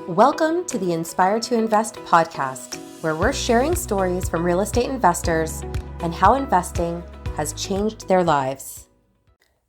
Welcome to the Inspire to Invest podcast, where we're sharing stories from real estate investors and how investing has changed their lives.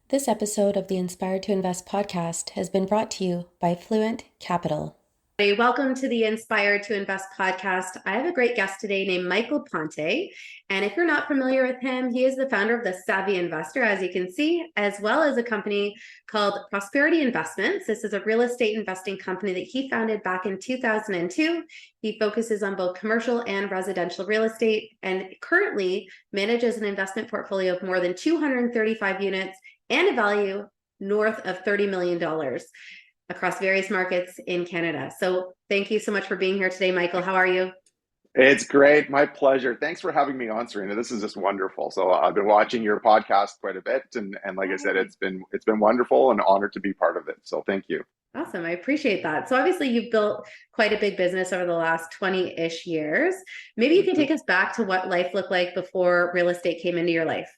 This episode of the Inspire to Invest podcast has been brought to you by Fluent Capital. Hey, welcome to the Inspire to Invest podcast. I have a great guest today named Michael Ponte. And if you're not familiar with him, he is the founder of the Savvy Investor, as you can see, as well as a company called Propsperity Investments. This is a real estate investing company that he founded back in 2002. He focuses on both commercial and residential real estate and currently manages an investment portfolio of more than 235 units and a value north of $30 million. Across various markets in Canada. So thank you so much for being here today, Michael. How are you? It's great. My pleasure. Thanks for having me on, Serena. This is just wonderful. So I've been watching your podcast quite a bit. And like I said, it's been wonderful and honored to be part of it. So thank you. Awesome. I appreciate that. So obviously you've built quite a big business over the last 20-ish years. Maybe you can take us back to what life looked like before real estate came into your life.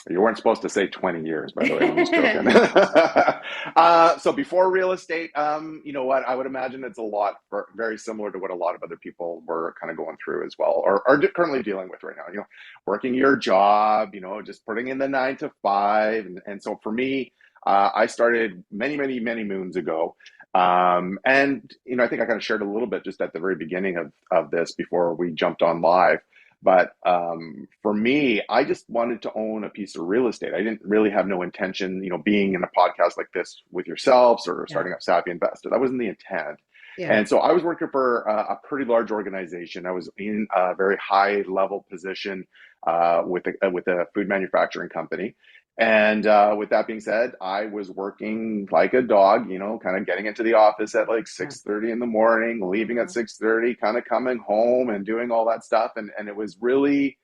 You weren't supposed to say 20 years, by the way. I'm just joking. So before real estate, you know what? I would imagine it's very similar to what a lot of other people were kind of going through as well, or are currently dealing with right now. You know, working your job, you know, just putting in the 9 to 5. And so for me, I started many moons ago. And, you know, I think I kind of shared a little bit just at the very beginning of this before we jumped on live. But for me, I just wanted to own a piece of real estate. I didn't really have no intention, you know, being in a podcast like this with yourselves or starting up Savvy Investor. That wasn't the intent. Yeah. And so I was working for a pretty large organization. I was in a very high level position with a food manufacturing company. And with that being said, I was working like a dog, you know, kind of getting into the office at like 6:30 in the morning, leaving at 6:30, kind of coming home and doing all that stuff. And it was really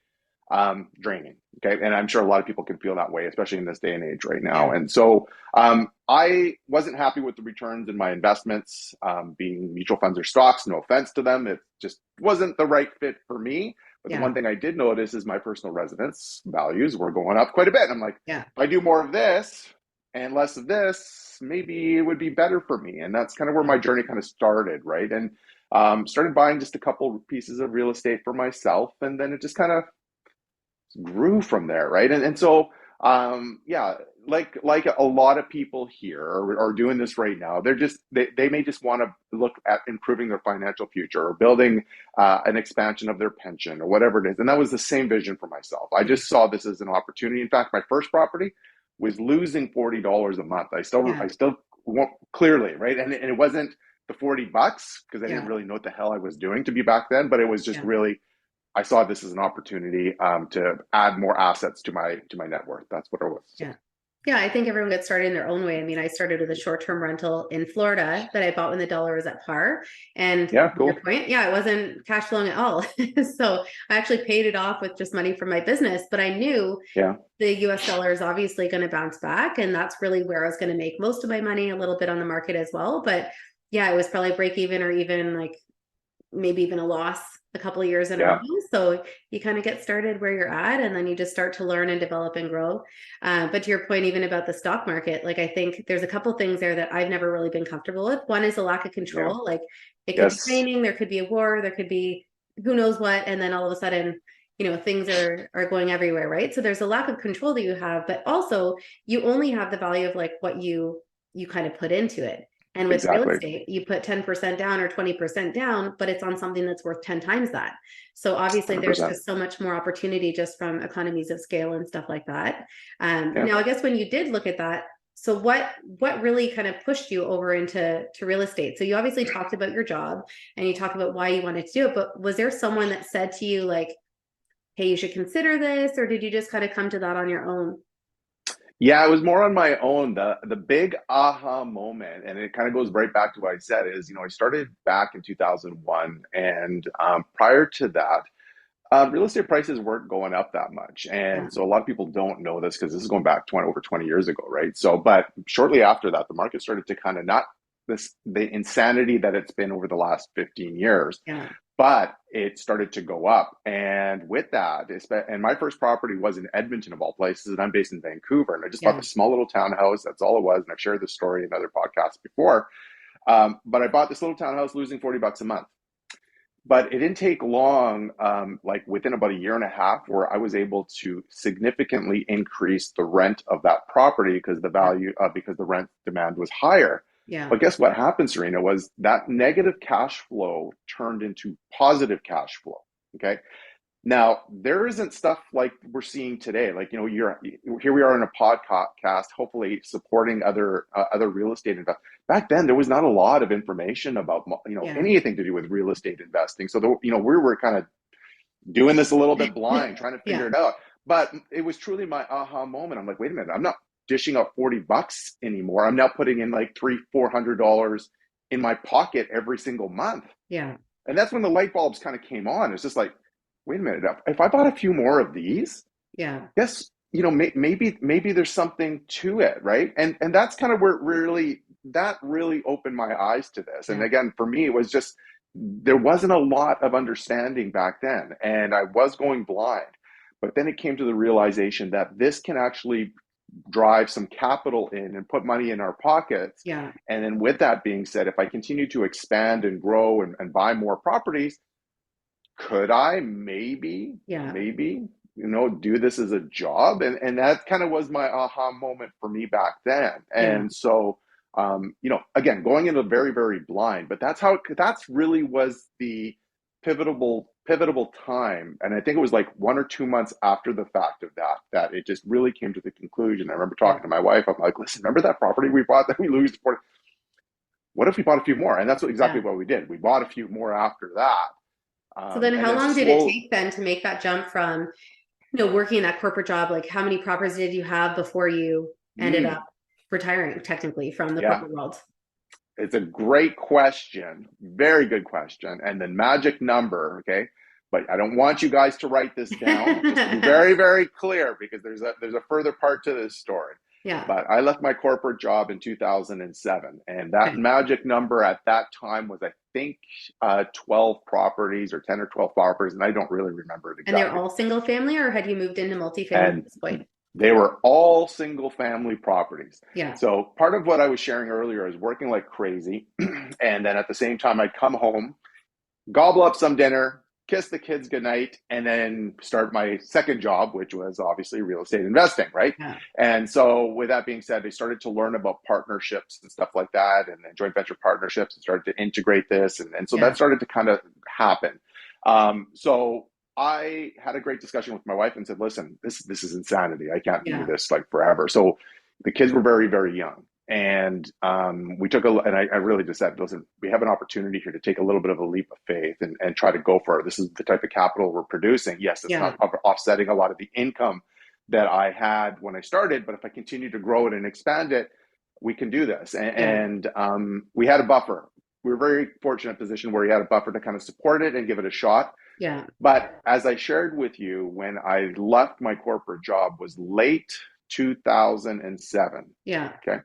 draining. Okay. And I'm sure a lot of people can feel that way, especially in this day and age right now. Yeah. And so I wasn't happy with the returns in my investments, being mutual funds or stocks. No offense to them. It just wasn't the right fit for me. But the one thing I did notice is my personal residence values were going up quite a bit. I'm like, if I do more of this and less of this, maybe it would be better for me. And that's kind of where my journey kind of started, right? And started buying just a couple pieces of real estate for myself. And then it just kind of grew from there, right? And so, like a lot of people here are doing this right now. They may just want to look at improving their financial future or building an expansion of their pension or whatever it is. And that was the same vision for myself. I just saw this as an opportunity. In fact, my first property was losing $40 a month. I still want clearly, right? And it wasn't the $40 because I didn't really know what the hell I was doing to be back then, but it was just really, I saw this as an opportunity to add more assets to my net worth. That's what it was. So. Yeah, I think everyone gets started in their own way. I mean, I started with a short-term rental in Florida that I bought when the dollar was at par. And cool. To your point, it wasn't cash flowing at all. So I actually paid it off with just money from my business. But I knew the US dollar is obviously going to bounce back. And that's really where I was going to make most of my money, a little bit on the market as well. But it was probably break even or even like maybe even a loss a couple of years in a row. So you kind of get started where you're at and then you just start to learn and develop and grow. But to your point, even about the stock market, like I think there's a couple of things there that I've never really been comfortable with. One is a lack of control. Like it could be training, there could be a war, there could be who knows what. And then all of a sudden, you know, things are going everywhere, right? So there's a lack of control that you have, but also you only have the value of like what you kind of put into it. And with real estate, you put 10% down or 20% down, but it's on something that's worth 10 times that. So obviously 100%. There's just so much more opportunity just from economies of scale and stuff like that. Now, I guess when you did look at that, so what really kind of pushed you over into real estate? So you obviously talked about your job and you talked about why you wanted to do it, but was there someone that said to you like, hey, you should consider this, or did you just kind of come to that on your own? Yeah, it was more on my own. The big aha moment, and it kind of goes right back to what I said, is, you know, I started back in 2001. And prior to that, real estate prices weren't going up that much. And so a lot of people don't know this because this is going back over 20 years ago, right? So, but shortly after that, the market started to kind of the insanity that it's been over the last 15 years. But it started to go up. And with that, and my first property was in Edmonton of all places, and I'm based in Vancouver. And I just bought this small little townhouse. That's all it was. And I've shared this story in other podcasts before. But I bought this little townhouse losing $40 a month. But it didn't take long, like within about a year and a half, where I was able to significantly increase the rent of that property because the Yeah. value, because the rent demand was higher. Yeah. But guess what happened, Serena, was that negative cash flow turned into positive cash flow. Okay. Now, there isn't stuff like we're seeing today. Like, you're here we are in a podcast, hopefully supporting other real estate investors. Back then, there was not a lot of information about, Yeah. anything to do with real estate investing. So, we were kind of doing this a little bit blind, trying to figure Yeah. it out. But it was truly my aha moment. I'm like, wait a minute, I'm not dishing out $40 anymore. I'm now putting in like $300-400 in my pocket every single month. Yeah. And that's when the light bulbs kind of came on. It's just like, wait a minute, if I bought a few more of these, Yeah. yes, maybe there's something to it, right? And that's kind of where that really opened my eyes to this. And Yeah. again, for me, it was just there wasn't a lot of understanding back then, and I was going blind. But then it came to the realization that this can actually drive some capital in and put money in our pockets. Yeah. And then with that being said, if I continue to expand and grow and buy more properties, could I maybe do this as a job? And that kind of was my aha moment for me back then. Yeah. And so again, going into very, very blind, but that's really was the pivotal time. And I think it was like 1 or 2 months after the fact of that it just really came to the conclusion. I remember Yeah. talking to my wife. I'm like, listen, remember that property we bought that we lose for? What if we bought a few more? And that's exactly Yeah. what we did. We bought a few more after that. So then And how then long did it slow. take then to make that jump from, working in that corporate job? Like how many properties did you have before you ended up retiring technically from the Yeah, corporate world? it's a great question. Very good question. And the magic number, okay? But I don't want you guys to write this down. Just to be very, very clear, because there's a further part to this story. Yeah. But I left my corporate job in 2007, and that Okay. magic number at that time was, I think, 12 properties or 10 or 12 properties, and I don't really remember it And they're exactly. all single family, or had you moved into multifamily And at this point? they were all single family properties. Yeah. So part of what I was sharing earlier is working like crazy. And then at the same time, I'd come home, gobble up some dinner, kiss the kids goodnight, and then start my second job, which was obviously real estate investing, right? Yeah. And so with that being said, I started to learn about partnerships and stuff like that, and then joint venture partnerships, and started to integrate this. And so that started to kind of happen. So I had a great discussion with my wife and said, listen, this is insanity. I can't do this like forever. So the kids were very, very young. And we took and I really just said, listen, we have an opportunity here to take a little bit of a leap of faith and try to go for it. This is the type of capital we're producing. Yes, it's not offsetting a lot of the income that I had when I started, but if I continue to grow it and expand it, we can do this. And we had a buffer. We were very fortunate position where we had a buffer to kind of support it and give it a shot. Yeah. But as I shared with you, when I left my corporate job was late 2007. Yeah. Okay.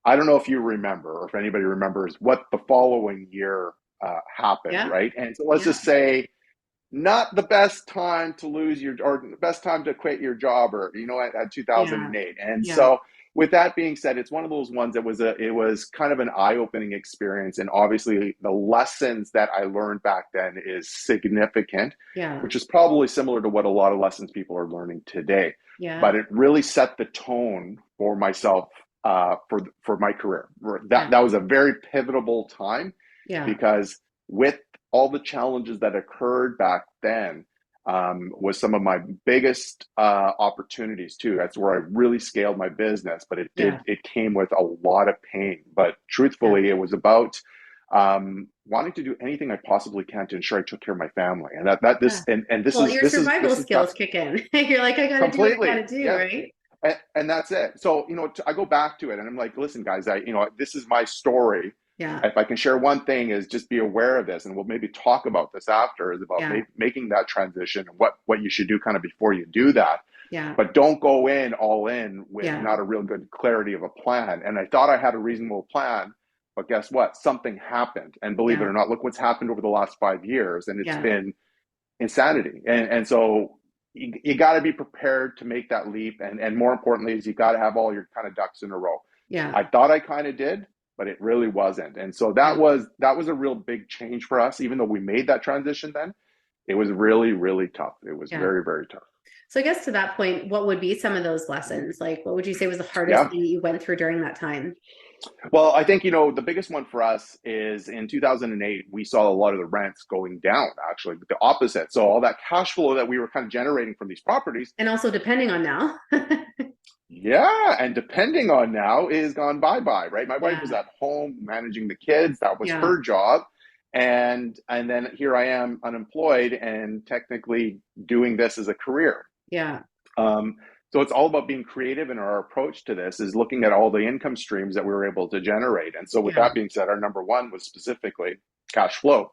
I don't know if you remember or if anybody remembers what the following year happened, right? And so let's just say not the best time to lose or the best time to quit your job or, at 2008. And so with that being said, it's one of those ones that it was kind of an eye-opening experience. And obviously the lessons that I learned back then is significant, which is probably similar to what a lot of lessons people are learning today. But it really set the tone for myself for my career. That was a very pivotal time because with all the challenges that occurred back then was some of my biggest opportunities too. That's where I really scaled my business, but it came with a lot of pain. But truthfully, it was about wanting to do anything I possibly can to ensure I took care of my family, and your survival skills kick in. You're like, I got to do what I got to do, right? And that's it. So, I go back to it and I'm like, listen, guys, this is my story. Yeah. If I can share one thing is just be aware of this, and we'll maybe talk about this after, is about making that transition and what you should do kind of before you do that. Yeah. But don't go all in with not a real good clarity of a plan. And I thought I had a reasonable plan, but guess what? Something happened. And believe it or not, look what's happened over the last 5 years. And it's been insanity. And so you got to be prepared to make that leap. And more importantly is you got to have all your kind of ducks in a row. Yeah. I thought I kind of did, but it really wasn't. And so Yeah. that was a real big change for us. Even though we made that transition then, it was really, really tough. It was Yeah. very, very tough. So I guess to that point, what would be some of those lessons? Like, what would you say was the hardest Yeah. thing you went through during that time? Well, I think, the biggest one for us is in 2008, we saw a lot of the rents going down, actually, the opposite. So all that cash flow that we were kind of generating from these properties. And also depending on now. Yeah. And depending on now is gone bye-bye, right? My wife was Yeah. at home managing the kids. That was Yeah. her job. And then here I am unemployed and technically doing this as a career. Yeah. Um, so it's all about being creative in our approach to this, is looking at all the income streams that we were able to generate. And so with Yeah. that being said, our number one was specifically cash flow.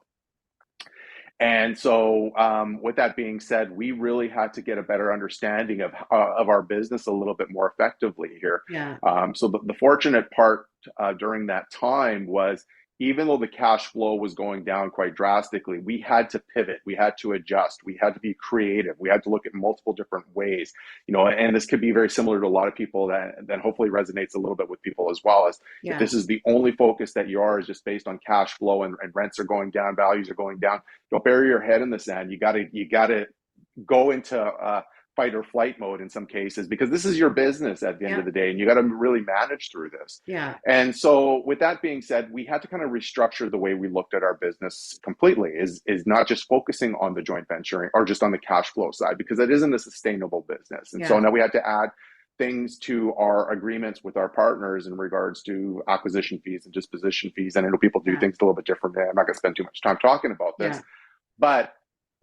And so with that being said, we really had to get a better understanding of our business a little bit more effectively here. Yeah. So the fortunate part during that time was, even though the cash flow was going down quite drastically, we had to pivot, we had to adjust, we had to be creative, we had to look at multiple different ways, and this could be very similar to a lot of people that hopefully resonates a little bit with people as well. As if Yeah. this is the only focus that you are, is just based on cash flow, and rents are going down, values are going down, don't bury your head in the sand. You gotta go into fight or flight mode in some cases, because this is your business at the end Yeah. of the day, and you got to really manage through this. Yeah. And so with that being said, we had to kind of restructure the way we looked at our business completely, is not just focusing on the joint venturing or just on the cash flow side, because it isn't a sustainable business. And so Yeah. now we had to add things to our agreements with our partners in regards to acquisition fees and disposition fees. And I know people do Yeah. things a little bit differently. I'm not going to spend too much time talking about this, Yeah. but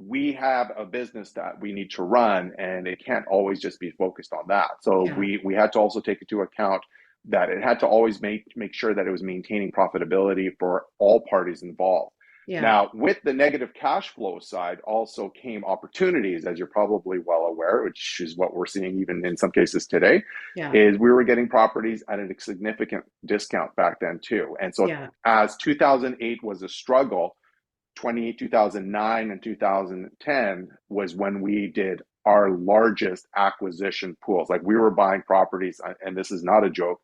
we have a business that we need to run, and it can't always just be focused on that. So Yeah. we had to also take into account that it had to always make sure that it was maintaining profitability for all parties involved. Yeah. Now, with the negative cash flow side also came opportunities, as you're probably well aware, which is what we're seeing even in some cases today, Yeah. is we were getting properties at a significant discount back then too. And so Yeah. as 2008 was a struggle, 2009 and 2010 was when we did our largest acquisition pools. Like, we were buying properties, and this is not a joke,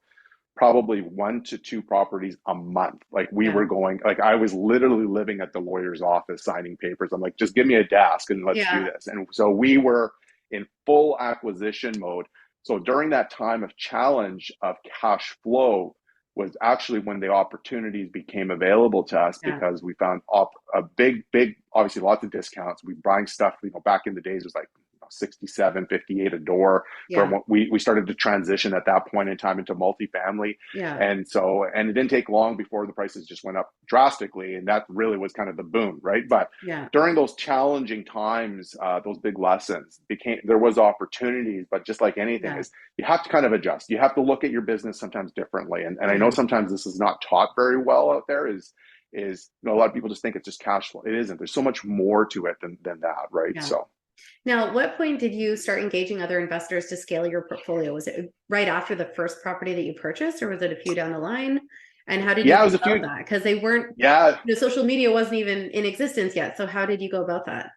probably 1 to 2 properties a month. Like, we Yeah. were going, like, I was literally living at the lawyer's office signing papers. I'm like, just give me a desk and let's do Yeah. this. And so we were in full acquisition mode. So during that time of challenge of cash flow was actually when the opportunities became available to us, Yeah. because we found a big, obviously lots of discounts. We buying stuff, back in the days it was like 67, 58 a door. Yeah. From what we started to transition at that point in time into multifamily. Yeah. And it didn't take long before the prices just went up drastically. And that really was kind of the boom, right? But Yeah. during those challenging times, those big lessons there was opportunities, but just like anything, Yeah. is you have to kind of adjust. You have to look at your business sometimes differently. And I Yeah. know sometimes this is not taught very well out there, is a lot of people just think it's just cash flow. It isn't. There's so much more to it than that, right? Yeah. So now, at what point did you start engaging other investors to scale your portfolio? Was it right after the first property that you purchased, or was it a few down the line? And how did you yeah, it go was a about few. that? Because they weren't, Yeah. social media wasn't even in existence yet. So how did you go about that?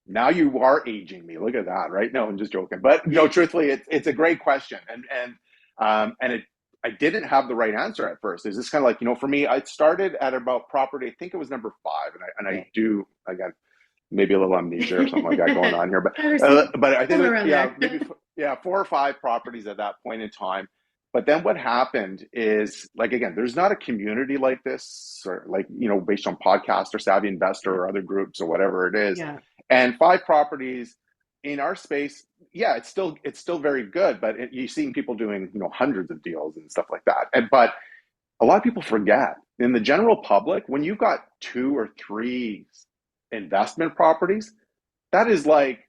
Now you are aging me. Look at that, right? No, I'm just joking. But no, truthfully, it's a great question, and I didn't have the right answer at first. It's just kind of like, for me, I started at about property, I think it was number 5, and I do, again, maybe a little amnesia or something like that going on here, but I think maybe 4 or 5 properties at that point in time. But then what happened is, like, again, there's not a community like this, or like, based on podcast or Savvy Investor or other groups or whatever it is. Yeah. And 5 properties in our space, yeah, it's still very good, but you're seeing people doing, hundreds of deals and stuff like that. But a lot of people forget, in the general public, when you've got 2 or 3 investment properties, that is like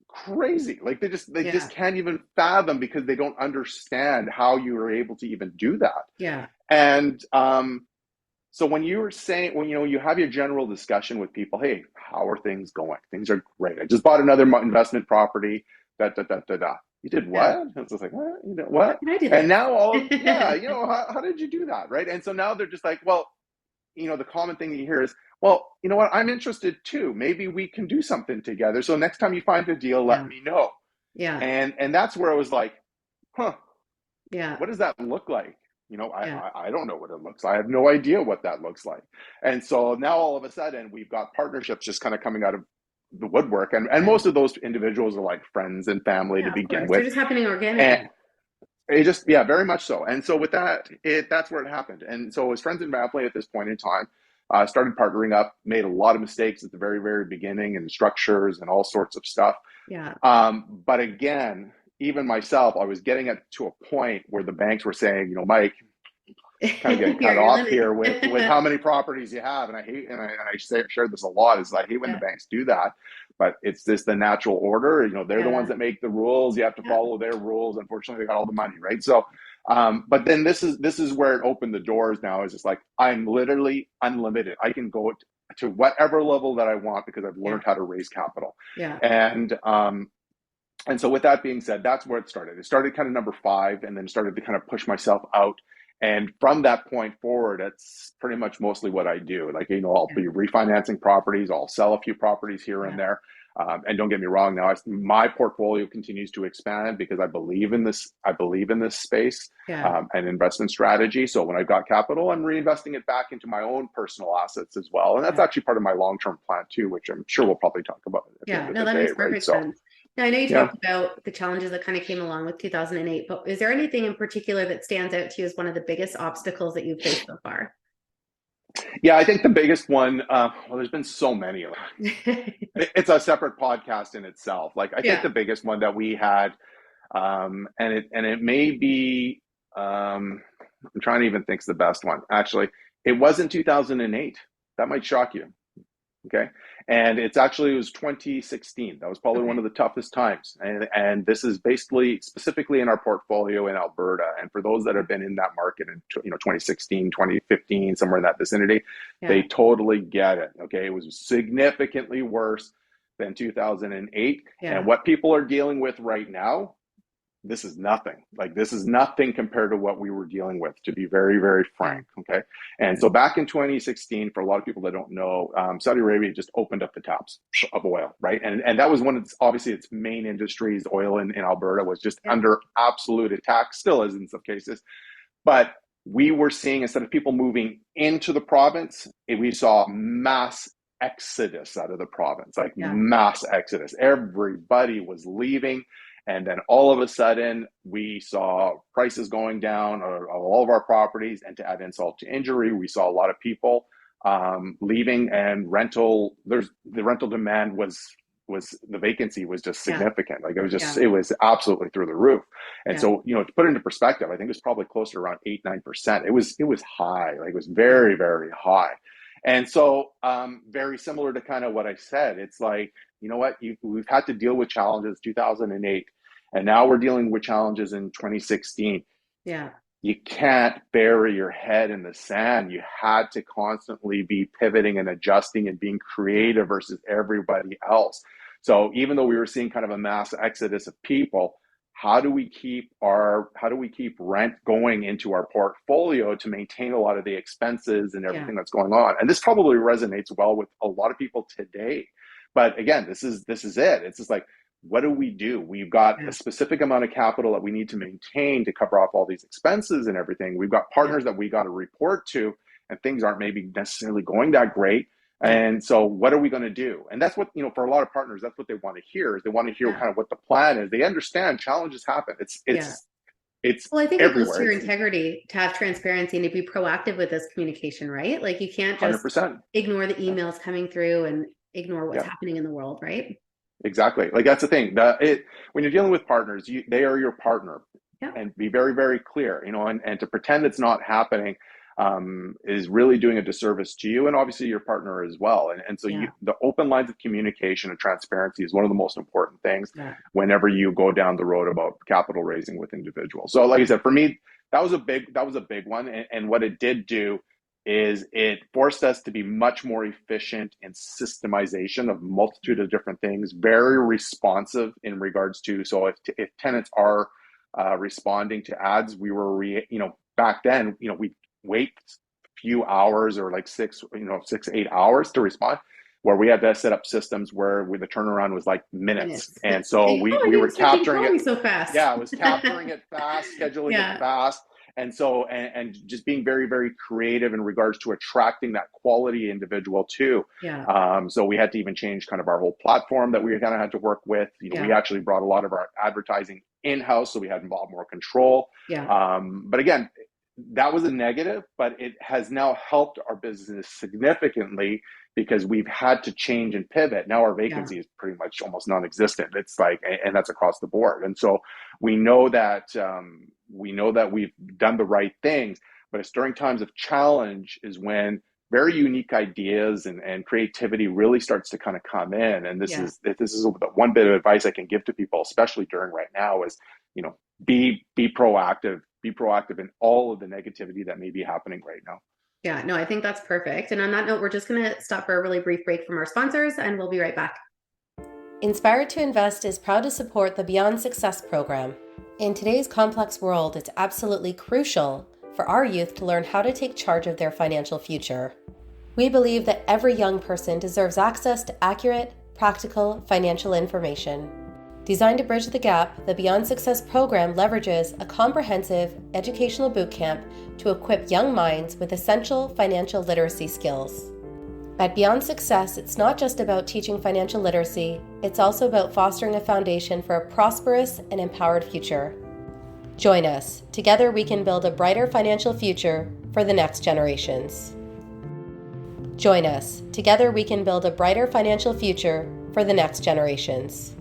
crazy. Like, they just can't even fathom, because they don't understand how you are able to even do that. Yeah. And so when you were saying, when you have your general discussion with people, hey, how are things going? Things are great. I just bought another investment property. You did what? Yeah. And it's just like, what? What? How can I do And that? now how did you do that, right? And so now they're just like, well, the common thing you hear is, well, you know what? I'm interested too. Maybe we can do something together. So next time you find a deal, let me know. Yeah. And that's where I was like, huh, Yeah. what does that look like? I don't know what it looks like. I have no idea what that looks like. And so now all of a sudden we've got partnerships just kind of coming out of the woodwork. And most of those individuals are like friends and family to Of begin course. They're with. just happening organically. And it just, yeah, very much so. And so with that, that's where it happened. And so as friends and family at this point in time, started partnering up, made a lot of mistakes at the very, very beginning and structures and all sorts of stuff. Yeah. But again, even myself, I was getting it to a point where the banks were saying, Mike, kind of getting cut off here with how many properties you have. And I hate, and I shared this a lot, is I hate when the banks do that, but it's just the natural order. They're the ones that make the rules. You have to follow their rules. Unfortunately, they got all the money, right? So, but then this is where it opened the doors now. Is just like, I'm literally unlimited. I can go to whatever level that I want because I've learned how to raise capital. Yeah. And so with that being said, that's where it started. It started kind of number 5 and then started to kind of push myself out. And from that point forward, it's pretty much mostly what I do. Like, I'll be refinancing properties. I'll sell a few properties here and there. And don't get me wrong. Now, my portfolio continues to expand because I believe in this. I believe in this space and investment strategy. So when I've got capital, I'm reinvesting it back into my own personal assets as well. And that's actually part of my long-term plan too, which I'm sure we'll probably talk about at the end of the that day, makes perfect right? sense. Now, I know you talked about the challenges that kind of came along with 2008, but is there anything in particular that stands out to you as one of the biggest obstacles that you've faced so far? Yeah, I think the biggest one, well, there's been so many. It's a separate podcast in itself. Like, I think the biggest one that we had, and it may be, I'm trying to even think the best one. Actually, it was in 2008. That might shock you. Okay. And it was 2016. That was probably one of the toughest times. And this is basically specifically in our portfolio in Alberta. And for those that have been in that market in 2016, 2015, somewhere in that vicinity, they totally get it. Okay. It was significantly worse than 2008. And what people are dealing with right now, this is nothing. Like, this is nothing compared to what we were dealing with, to be very, very frank. Okay. And so back in 2016, for a lot of people that don't know, Saudi Arabia just opened up the taps of oil, right? And that was one of obviously its main industries. Oil in Alberta was just under absolute attack, still is in some cases. But we were seeing, instead of people moving into the province, we saw mass exodus out of the province, like mass exodus. Everybody was leaving. And then all of a sudden, we saw prices going down on all of our properties. And to add insult to injury, we saw a lot of people leaving, and the rental demand was the vacancy was just significant. Like, it was just, it was absolutely through the roof. And so, to put it into perspective, I think it was probably closer to around 8-9%. It was high, like it was very, very high. And so, very similar to kind of what I said, it's like, you know what, we've had to deal with challenges 2008, and now we're dealing with challenges in 2016. Yeah. You can't bury your head in the sand. You had to constantly be pivoting and adjusting and being creative versus everybody else. So even though we were seeing kind of a mass exodus of people, how do we keep rent going into our portfolio to maintain a lot of the expenses and everything that's going on? And this probably resonates well with a lot of people today. But again, this is it. It's just like, what do? We've got a specific amount of capital that we need to maintain to cover off all these expenses and everything. We've got partners that we got to report to, and things aren't maybe necessarily going that great. And so what are we going to do? And that's what, for a lot of partners, that's what they want to hear, is they want to hear kind of what the plan is. They understand challenges happen. It's well, I think everywhere. It goes to your integrity to have transparency and to be proactive with this communication, right? Like, you can't just 100%. ignore the emails coming through and ignore what's happening in the world, right? Exactly. Like, that's the thing. When you're dealing with partners, they are your partner, and be very, very clear, and to pretend it's not happening is really doing a disservice to you and obviously your partner as well. And so the open lines of communication and transparency is one of the most important things whenever you go down the road about capital raising with individuals. So like I said, for me, that was a big one. And what it did do is it forced us to be much more efficient in systemization of multitude of different things, very responsive in regards to, so if tenants are responding to ads, we were, back then, we wait a few hours or like 6-8 hours to respond, where we had to set up systems where the turnaround was like minutes. And so we were capturing it so fast. Yeah, it was capturing it fast, scheduling it fast. And so, and just being very, very creative in regards to attracting that quality individual too. Yeah. So we had to even change kind of our whole platform that we kind of had to work with. We actually brought a lot of our advertising in-house, so we had a lot more control. But again, that was a negative, but it has now helped our business significantly because we've had to change and pivot. Now our vacancy is pretty much almost non-existent. It's like, and that's across the board. And so we know that we've done the right things, but it's during times of challenge is when very unique ideas and creativity really starts to kind of come in. And this is the one bit of advice I can give to people, especially during right now, is, be proactive. Be proactive in all of the negativity that may be happening right now. Yeah, no, I think that's perfect. And on that note, we're just going to stop for a really brief break from our sponsors, and we'll be right back. Inspired to Invest is proud to support the Beyond Success program. In today's complex world, it's absolutely crucial for our youth to learn how to take charge of their financial future. We believe that every young person deserves access to accurate, practical financial information. Designed to bridge the gap, the Beyond Success program leverages a comprehensive educational bootcamp to equip young minds with essential financial literacy skills. At Beyond Success, it's not just about teaching financial literacy, it's also about fostering a foundation for a prosperous and empowered future. Join us. Together we can build a brighter financial future for the next generations. Join us. Together we can build a brighter financial future for the next generations.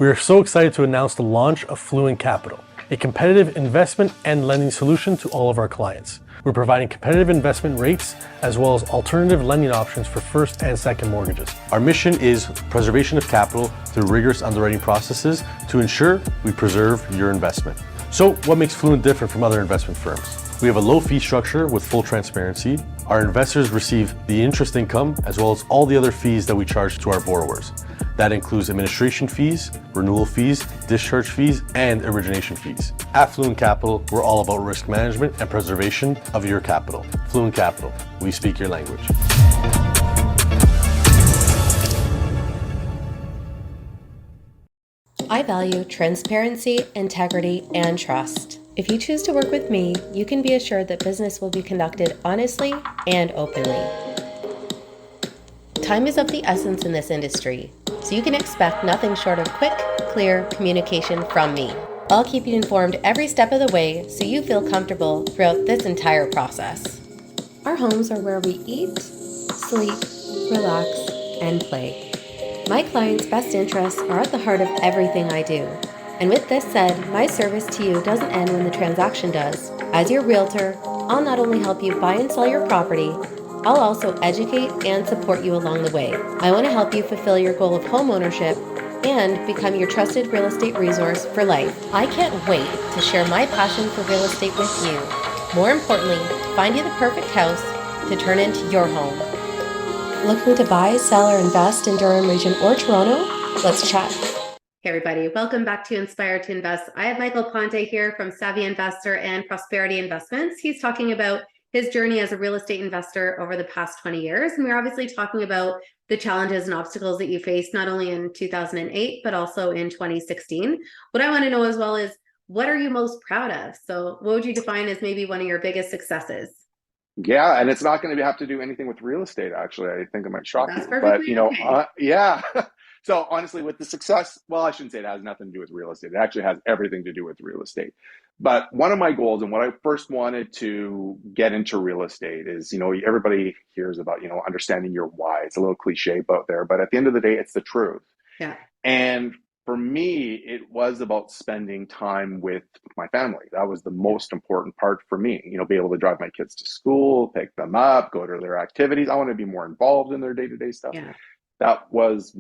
We are so excited to announce the launch of Fluent Capital, a competitive investment and lending solution to all of our clients. We're providing competitive investment rates as well as alternative lending options for first and second mortgages. Our mission is preservation of capital through rigorous underwriting processes to ensure we preserve your investment. So what makes Fluent different from other investment firms? We have a low fee structure with full transparency. Our investors receive the interest income as well as all the other fees that we charge to our borrowers. That includes administration fees, renewal fees, discharge fees, and origination fees. At Fluent Capital, we're all about risk management and preservation of your capital. Fluent Capital, we speak your language. I value transparency, integrity, and trust. If you choose to work with me, you can be assured that business will be conducted honestly and openly. Time is of the essence in this industry, so you can expect nothing short of quick, clear communication from me. I'll keep you informed every step of the way so you feel comfortable throughout this entire process. Our homes are where we eat, sleep, relax, and play. My clients' best interests are at the heart of everything I do. And with this said, my service to you doesn't end when the transaction does. As your realtor, I'll not only help you buy and sell your property, I'll also educate and support you along the way. I want to help you fulfill your goal of homeownership and become your trusted real estate resource for life. I can't wait to share my passion for real estate with you. More importantly, find you the perfect house to turn into your home. Looking to buy, sell, or invest in Durham Region or Toronto? Let's chat. Hey everybody, welcome back to Inspire to Invest. I have Michael Ponte here from Savvy Investor and Propsperity Investments. He's talking about his journey as a real estate investor over the past 20 years. And we're obviously talking about the challenges and obstacles that you faced, not only in 2008, but also in 2016. What I want to know as well is, what are you most proud of? So what would you define as maybe one of your biggest successes? Yeah, and it's not going to have to do anything with real estate, actually. I think it might shock That's you. But, okay. yeah. So honestly, with the success, well, I shouldn't say it has nothing to do with real estate. It actually has everything to do with real estate. But one of my goals and what I first wanted to get into real estate is, everybody hears about, understanding your why. It's a little cliche out there, but at the end of the day, it's the truth. Yeah. And for me, it was about spending time with my family. That was the most important part for me, be able to drive my kids to school, pick them up, go to their activities. I want to be more involved in their day-to-day stuff. Yeah. That was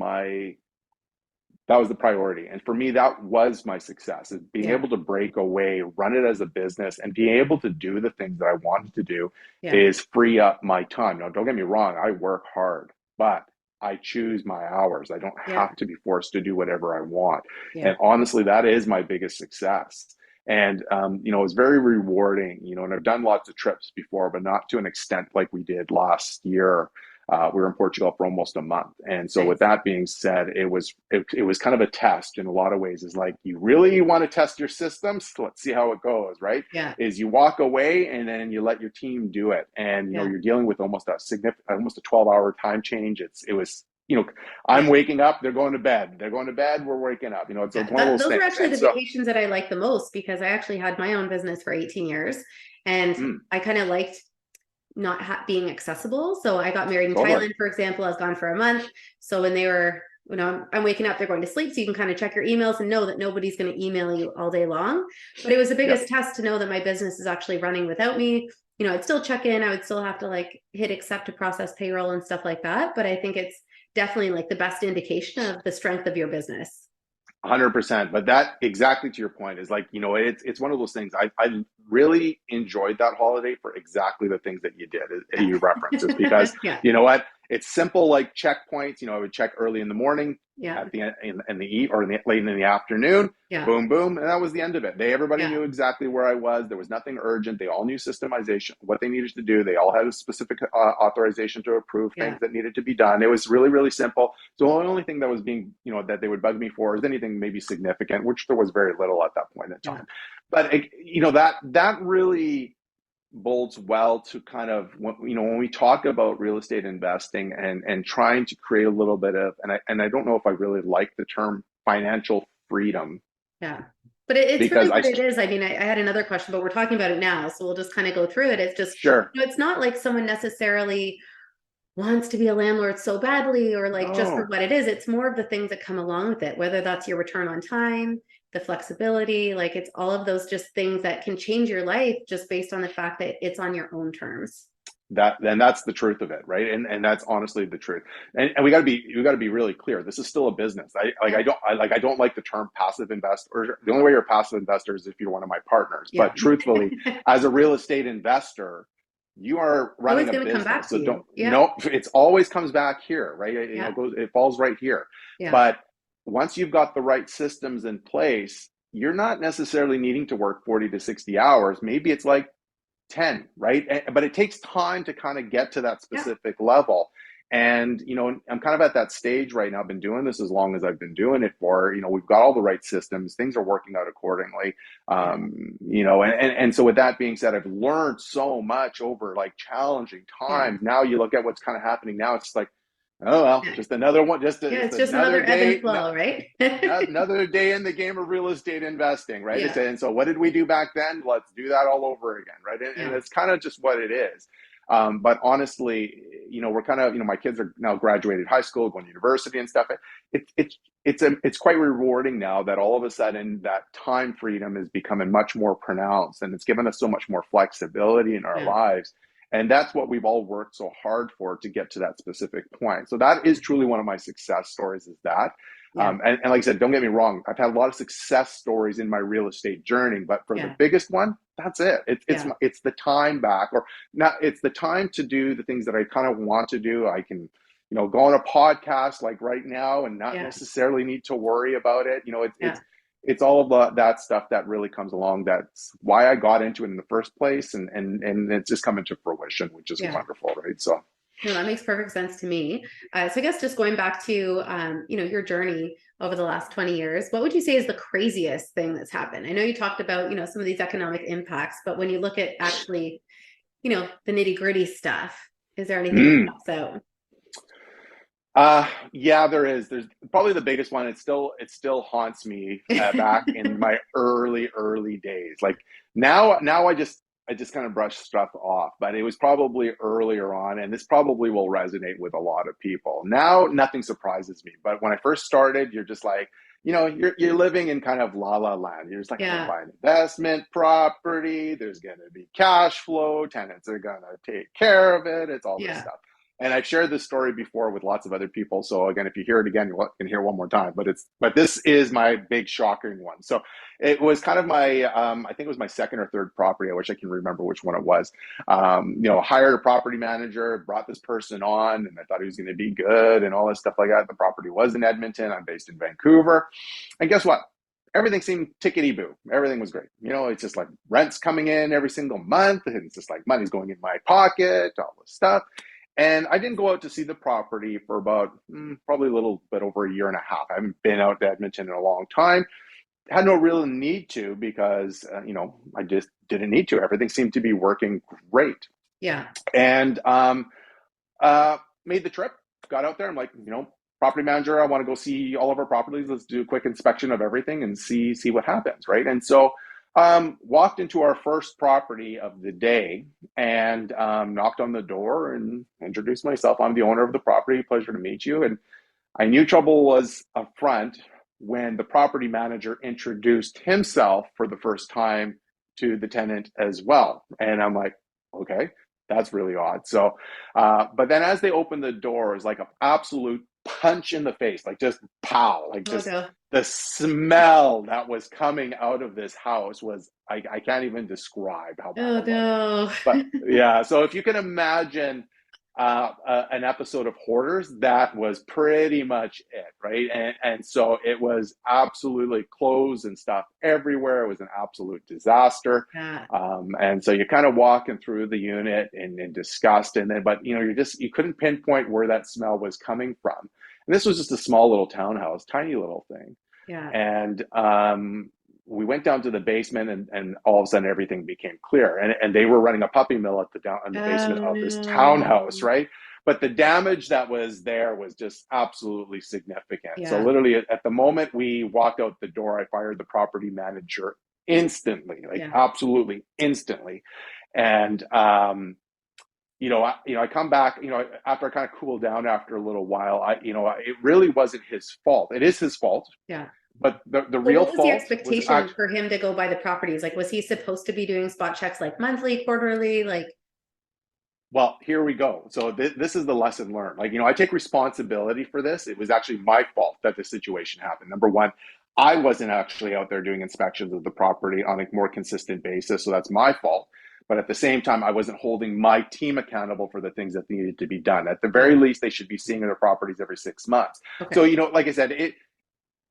the priority. And for me, that was my success, is being able to break away, run it as a business, and being able to do the things that I wanted to do is free up my time. Now, don't get me wrong, I work hard, but I choose my hours. I don't have to be forced to do whatever I want. And honestly, that is my biggest success. And, it was very rewarding, and I've done lots of trips before, but not to an extent like we did last year. We were in Portugal for almost a month. And so Nice. with that being said, it was kind of a test in a lot of ways. Is like, you really want to test your systems? Let's see how it goes, right? Yeah. Is you walk away and then you let your team do it. And, you know, Yeah. you're dealing with almost a 12-hour time change. It was, you know, I'm waking up, they're going to bed. They're going to bed, we're waking up. You know, it's one of those those things. were actually the vacations that I liked the most, because I actually had my own business for 18 years and I kind of liked not being accessible. So I got married in Thailand, for example. I was gone for a month. So when they were, you know, I'm waking up, they're going to sleep. So you can kind of check your emails and know that nobody's going to email you all day long. But it was the biggest test to know that my business is actually running without me. You know, I'd still check in. I would still have to like hit accept to process payroll and stuff like that. But I think it's definitely like the best indication of the strength of your business. 100%. But that, exactly to your point, is like, you know, it's one of those things. I really enjoyed that holiday for exactly the things that you did, you referenced. It's because, you know what, it's simple, like checkpoints. You know, I would check early in the morning, at the end, late in the afternoon, boom, boom. And that was the end of it. Everybody knew exactly where I was. There was nothing urgent. They all knew systemization, what they needed to do. They all had a specific authorization to approve things that needed to be done. It was really, really simple. So the only thing that was being, you know, that they would bug me for is anything maybe significant, which there was very little at that point in time. But, you know, that really bodes well to kind of, you know, when we talk about real estate investing and trying to create a little bit of, and I don't know if I really like the term financial freedom. Yeah. But it's really what it is. I mean, I had another question, but we're talking about it now. So we'll just kind of go through it. It's just, you know, it's not like someone necessarily wants to be a landlord so badly, or like just for what it is. It's more of the things that come along with it, whether that's your return on time, the flexibility, like it's all of those just things that can change your life just based on the fact that it's on your own terms. That's the truth of it, right? And that's honestly the truth. And we got to be really clear. This is still a business. I don't like the term passive investor. The only way you're a passive investor is if you're one of my partners. But truthfully, as a real estate investor, you are running a business. So it always comes back here, right? It falls right here. But once you've got the right systems in place, you're not necessarily needing to work 40 to 60 hours. Maybe it's like 10, right? But it takes time to kind of get to that specific level. And, you know, I'm kind of at that stage right now. I've been doing this as long as I've been doing it for, you know, we've got all the right systems. Things are working out accordingly. You know, and so with that being said, I've learned so much over like challenging times. Now you look at what's kind of happening now. It's like, oh, well, just another one. It's just another day, ebb and flow, right? Another day in the game of real estate investing, right? And so what did we do back then? Let's do that all over again, right? And it's kind of just what it is. But honestly, you know, we're kind of, you know, my kids are now graduated high school, going to university and stuff. It's quite rewarding now that all of a sudden that time freedom is becoming much more pronounced, and it's given us so much more flexibility in our lives. And that's what we've all worked so hard for, to get to that specific point. So that is truly one of my success stories, is that. And like I said, don't get me wrong, I've had a lot of success stories in my real estate journey, but for the biggest one, that's it. It's the time back, or not. It's the time to do the things that I kind of want to do. I can, you know, go on a podcast like right now and not necessarily need to worry about it. You know, it's all of that stuff that really comes along. That's why I got into it in the first place, and it's just coming to fruition, which is wonderful, right? So. No, that makes perfect sense to me. So I guess just going back to, you know, your journey over the last 20 years, what would you say is the craziest thing that's happened? I know you talked about, you know, some of these economic impacts, but when you look at actually, you know, the nitty gritty stuff, is there anything that pops out? Yeah, there is. There's probably the biggest one. It still haunts me back in my early days. Like now I just kind of brush stuff off, but it was probably earlier on, and this probably will resonate with a lot of people. Now, nothing surprises me, but when I first started, you're just like, you know, you're living in kind of la la land. You're just like, I'm buying investment property. There's going to be cash flow. Tenants are going to take care of it. It's all this stuff. And I've shared this story before with lots of other people. So again, if you hear it again, you can hear it one more time. But this is my big shocking one. So it was kind of my, I think it was my second or third property. I wish I can remember which one it was. You know, hired a property manager, brought this person on, and I thought he was going to be good and all this stuff like that. The property was in Edmonton. I'm based in Vancouver. And guess what? Everything seemed tickety-boo. Everything was great. You know, it's just like rent's coming in every single month, and it's just like money's going in my pocket, all this stuff. And I didn't go out to see the property for about probably a little bit over a year and a half. I haven't been out to Edmonton in a long time. Had no real need to because, I just didn't need to. Everything seemed to be working great. Yeah. And made the trip, got out there. I'm like, property manager, I want to go see all of our properties. Let's do a quick inspection of everything and see what happens, right? And so walked into our first property of the day and knocked on the door and introduced myself. I'm the owner of the property. Pleasure to meet you. And I knew trouble was up front when the property manager introduced himself for the first time to the tenant as well. And I'm like, okay, that's really odd. So, but then as they opened the door, it was like an absolute punch in the face, like just pow, like just the smell that was coming out of this house was, I can't even describe how bad it was. But yeah, so if you can imagine an episode of Hoarders, that was pretty much it, right? And so it was absolutely clothes and stuff everywhere. It was an absolute disaster. Yeah. And so you're kind of walking through the unit in disgust, and then, but you couldn't pinpoint where that smell was coming from. And this was just a small little townhouse, tiny little thing. Yeah. And we went down to the basement, and all of a sudden everything became clear. And they were running a puppy mill in the basement of this townhouse, right? But the damage that was there was just absolutely significant. Yeah. So literally at the moment we walked out the door, I fired the property manager instantly, absolutely instantly. And I come back, after I kind of cooled down after a little while, it really wasn't his fault. It is his fault. Yeah. But the real fault was the expectation for him to go by the properties? Like, was he supposed to be doing spot checks like monthly, quarterly? Well, here we go. So this is the lesson learned. I take responsibility for this. It was actually my fault that this situation happened. Number one, I wasn't actually out there doing inspections of the property on a more consistent basis. So that's my fault. But at the same time, I wasn't holding my team accountable for the things that needed to be done. At the very least, they should be seeing their properties every 6 months. Okay. So, like I said,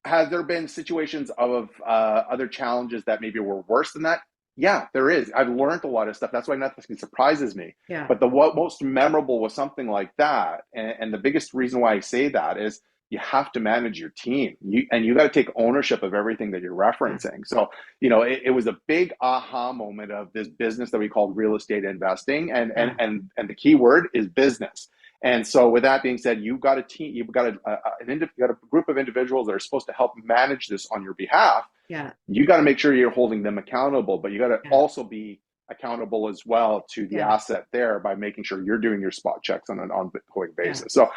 has there been situations of other challenges that maybe were worse than that? Yeah, there is. I've learned a lot of stuff. That's why nothing surprises me. Yeah. But what most memorable was something like that. And the biggest reason why I say that is you have to manage your team. You got to take ownership of everything that you're referencing. Yeah. So, it was a big aha moment of this business that we called real estate investing. And the key word is business. And so with that being said, you've got a team, you've got a group of individuals that are supposed to help manage this on your behalf. Yeah. You got to make sure you're holding them accountable, but you got to also be accountable as well to the asset there by making sure you're doing your spot checks on an ongoing basis. So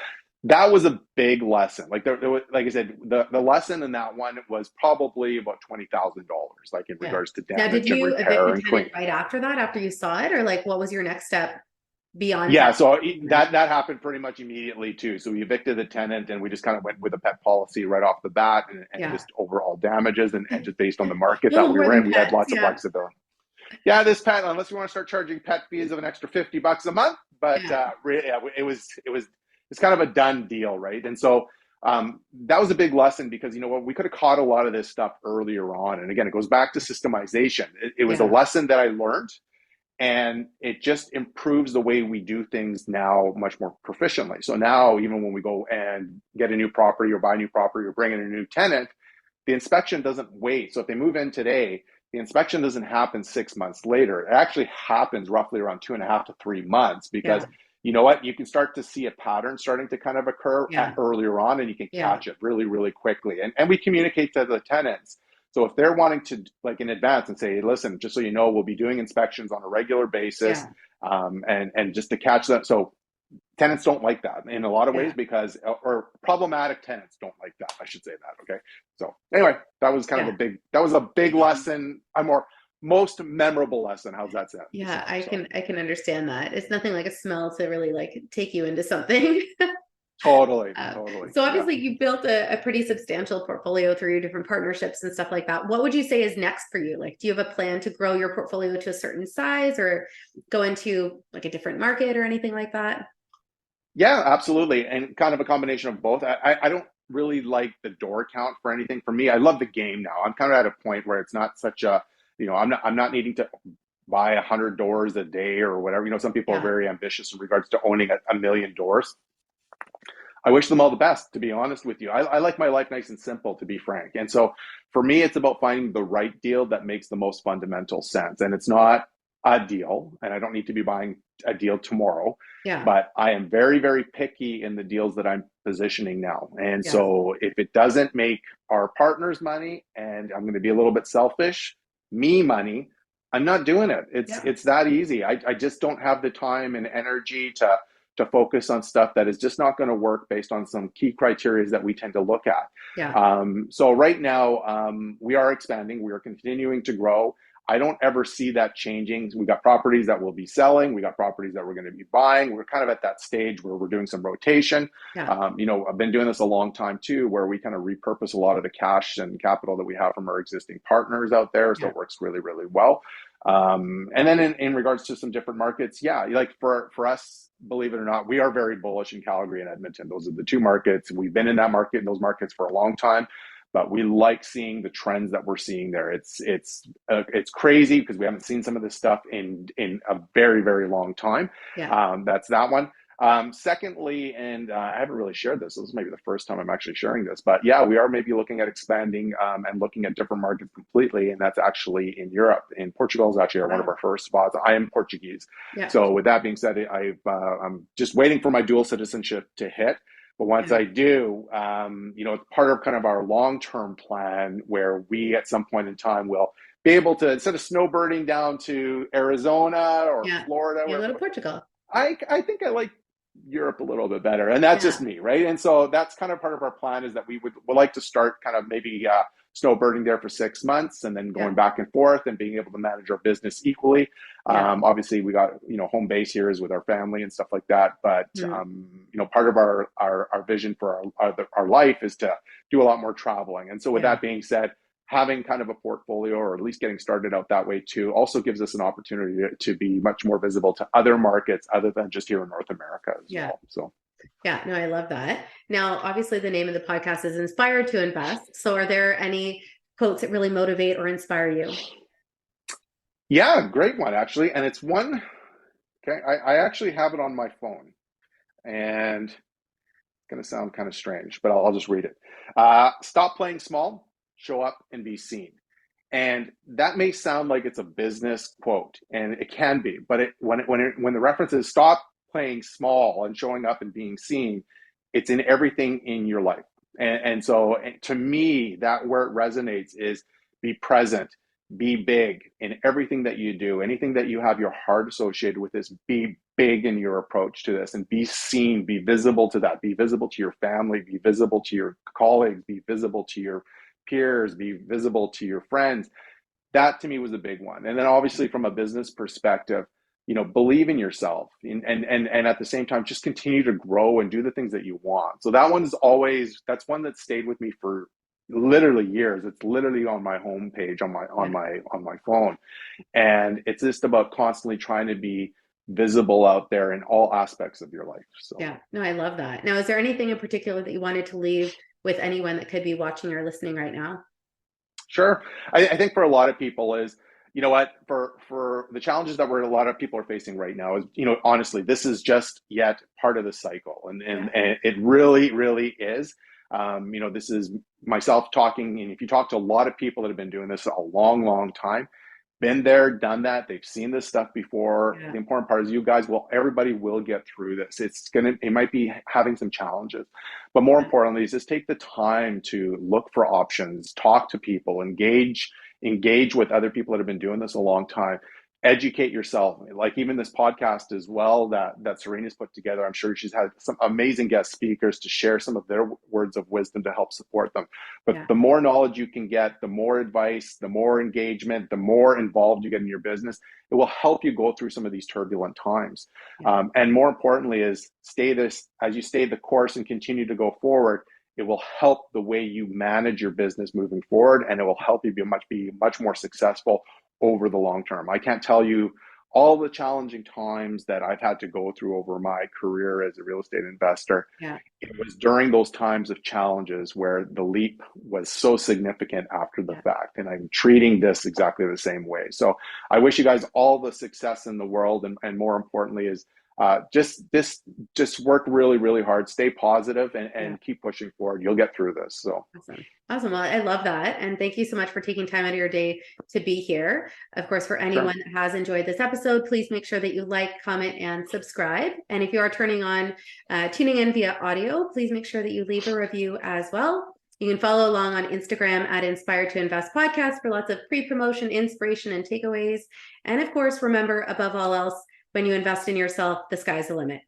that was a big lesson. Like I said, the lesson in that one was probably about $20,000, like in regards to damage. Now, did you and repair and clean right after that, after you saw it, or what was your next step? Beyond so that happened pretty much immediately too. So we evicted the tenant and we just kind of went with a pet policy right off the bat and just overall damages and just based on the market that we were in, we had lots of flexibility. Yeah, this pet, unless you want to start charging pet fees of an extra $50 a month, but it was kind of a done deal, right? And so that was a big lesson because we could have caught a lot of this stuff earlier on. And again, it goes back to systemization. It was a lesson that I learned. And it just improves the way we do things now much more proficiently. So now, even when we go and get a new property or buy a new property or bring in a new tenant, the inspection doesn't wait. So if they move in today, the inspection doesn't happen 6 months later. It actually happens roughly around 2.5 to 3 months because you know what? You can start to see a pattern starting to kind of occur earlier on, and you can catch it really, really quickly. And we communicate to the tenants. So if they're wanting to, in advance and say, listen, just so you know, we'll be doing inspections on a regular basis, and just to catch that. So tenants don't like that in a lot of ways or problematic tenants don't like that. I should say that. Okay. So anyway, that was kind of a big lesson, most memorable lesson. How's that sound? Yeah, I can understand that. It's nothing like a smell to really take you into something. Totally. So obviously you built a pretty substantial portfolio through your different partnerships and stuff like that. What would you say is next for you? Do you have a plan to grow your portfolio to a certain size or go into a different market or anything like that? Yeah, absolutely. And kind of a combination of both. I don't really like the door count for anything. For me, I love the game now. I'm kind of at a point where it's not such a, I'm not needing to buy 100 doors a day or whatever. Some people are very ambitious in regards to owning a million doors. I wish them all the best, to be honest with you. I like my life nice and simple, to be frank. And so for me, it's about finding the right deal that makes the most fundamental sense. And it's not a deal, and I don't need to be buying a deal tomorrow. But I am very, very picky in the deals that I'm positioning now. And so if it doesn't make our partners money, and I'm going to be a little bit selfish, me money, I'm not doing it. It's that easy. I just don't have the time and energy to focus on stuff that is just not going to work based on some key criteria that we tend to look at. So right now, we are expanding. We are continuing to grow. I don't ever see that changing. We got properties that we'll be selling. We got properties that we're going to be buying. We're kind of at that stage where we're doing some rotation. I've been doing this a long time too, where we kind of repurpose a lot of the cash and capital that we have from our existing partners out there. So it works really, really well. And then in regards to some different markets, like for us, believe it or not, we are very bullish in Calgary and Edmonton. Those are the two markets. We've been in those markets for a long time, but we like seeing the trends that we're seeing there. It's crazy because we haven't seen some of this stuff in a very, very long time. That's that one. Secondly, and I haven't really shared this. This is maybe the first time I'm actually sharing this, but we are maybe looking at expanding and looking at different markets completely. And that's actually in Europe. And Portugal is actually one of our first spots. I am Portuguese. So with that being said, I'm just waiting for my dual citizenship to hit. But once I do, it's part of kind of our long-term plan where we at some point in time will be able to, instead of snowbirding down to Arizona or Florida. You go to Portugal. I think I like Europe a little bit better, and that's just me, right? And so that's kind of part of our plan, is that we would like to start kind of maybe snowbirding there for 6 months and then going back and forth and being able to manage our business equally. Obviously we got home base here is with our family and stuff like that, but part of our vision for our life is to do a lot more traveling. And so with that being said, having kind of a portfolio, or at least getting started out that way too, also gives us an opportunity to be much more visible to other markets other than just here in North America as well. So no, I love that. Now, obviously the name of the podcast is Inspired to Invest. So are there any quotes that really motivate or inspire you? Yeah, great one, actually. And it's one, I actually have it on my phone, and it's going to sound kind of strange, but I'll just read it. Stop playing small, show up and be seen. And that may sound like it's a business quote, and it can be, but when the reference is stop playing small and showing up and being seen, it's in everything in your life. And so to me, that where it resonates is be present, be big in everything that you do. Anything that you have your heart associated with this, be big in your approach to this, and be seen, be visible to that, be visible to your family, be visible to your colleagues, be visible to your peers, be visible to your friends. That to me was a big one. And then obviously from a business perspective, believe in yourself, and at the same time, just continue to grow and do the things that you want. So that that's one that stayed with me for literally years. It's literally on my homepage on my phone. And it's just about constantly trying to be visible out there in all aspects of your life. So no, I love that. Now, is there anything in particular that you wanted to leave with anyone that could be watching or listening right now? Sure. I think for a lot of people is, for the challenges that a lot of people are facing right now is, honestly, this is just yet part of the cycle. And it really, really is. This is myself talking, and if you talk to a lot of people that have been doing this a long, long time, been there, done that, they've seen this stuff before. The important part is everybody will get through this. It might be having some challenges, but more importantly is just take the time to look for options, talk to people, engage with other people that have been doing this a long time, educate yourself. Like even this podcast as well that Serena's put together, I'm sure she's had some amazing guest speakers to share some of their words of wisdom to help support them. But the more knowledge you can get, the more advice, the more engagement, the more involved you get in your business, it will help you go through some of these turbulent times. And more importantly is as you stay the course and continue to go forward, it will help the way you manage your business moving forward, and it will help you be much more successful over the long term. I can't tell you all the challenging times that I've had to go through over my career as a real estate investor, it was during those times of challenges where the leap was so significant after the fact. And I'm treating this exactly the same way. So I wish you guys all the success in the world. And more importantly is just work really, really hard, stay positive, and keep pushing forward. You'll get through this. So awesome. Well, I love that. And thank you so much for taking time out of your day to be here. Of course, for anyone that has enjoyed this episode, please make sure that you like, comment, and subscribe. And if you are tuning in via audio, please make sure that you leave a review as well. You can follow along on Instagram at Inspire to Invest Podcast for lots of pre-promotion, inspiration, and takeaways. And of course, remember, above all else, when you invest in yourself, the sky's the limit.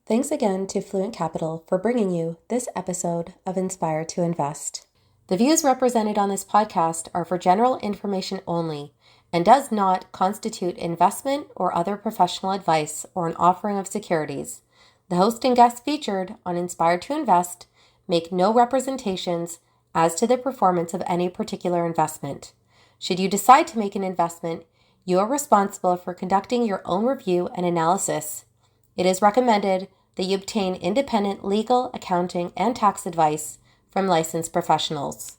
Thanks again to Fluent Capital for bringing you this episode of Inspire to Invest. The views represented on this podcast are for general information only and does not constitute investment or other professional advice or an offering of securities. The host and guests featured on Inspire to Invest make no representations as to the performance of any particular investment. Should you decide to make an investment, you are responsible for conducting your own review and analysis. It is recommended that you obtain independent legal, accounting, and tax advice from licensed professionals.